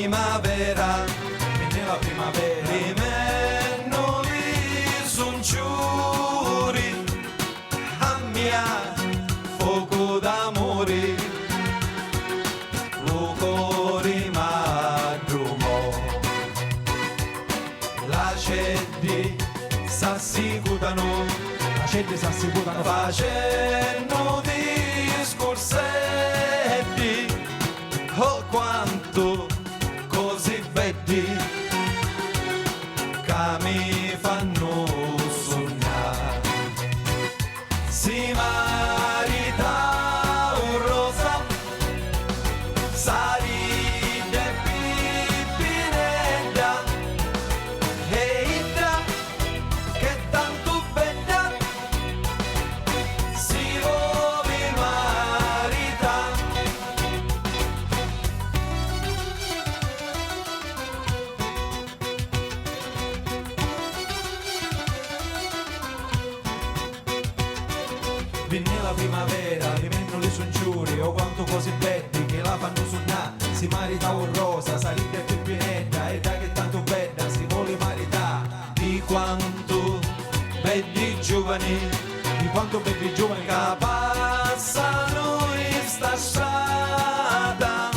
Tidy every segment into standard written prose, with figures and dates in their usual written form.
primavera, nella primavera, rimennoli son ciuri, a mia fuoco d'amore, lo cuore m'addrumò, la cedi s'assicutano, la gente si assicurano, facendo discorsetti, oh quanto così vedi che mi fanno sognare. Si marita un rosa, saride pipinetta, e idra che tanto bella si vuole marita. viene la primavera, diventano le sonciuri, o quanto così belli che la fanno suonare, si marita un rosa, salite più pinetta, e da che tanto bella si vuole marità, Di quanto belli giovani di quanto belli giovani che passano in sta strada,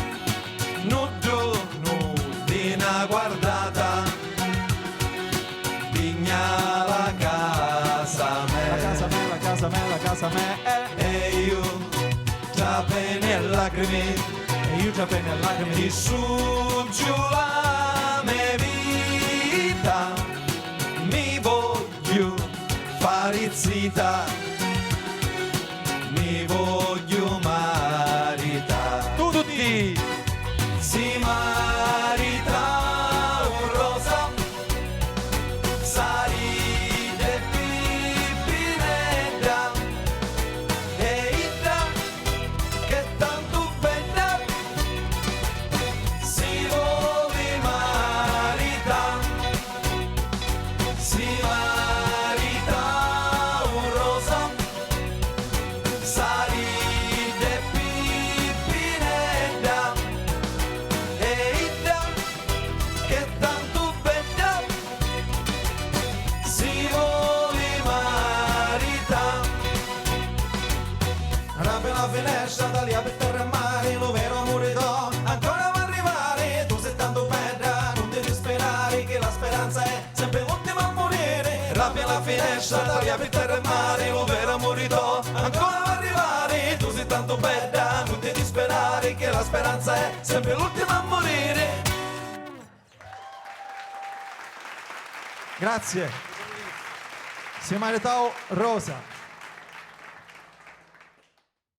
non giorno di una guardata, vigna la casa la casa me, me, la casa me, la casa me, e io già pene e lacrime, e io già bene lacrime ti su giù la mia vita, mi voglio fare zita, mi voglio marita. tutti, Si marita un rosa, saride pipinetta, e idra che tanto bella si vuole marita. Si marita un rosa, saride pipinetta, e idra che tanto bella si vuole marita. apri la finestra da lì a per terra e mare, lo vero amore do, ancora va arrivare, tu sei tanto bella, non devi sperare che la speranza è sempre l'ultima a morire, Rabbia la finestra, d'aria per terra e mare, lo vero amore do, ancora va arrivare, tu sei tanto bella, non devi sperare che la speranza è sempre l'ultima a morire. grazie, si maritao Rosa.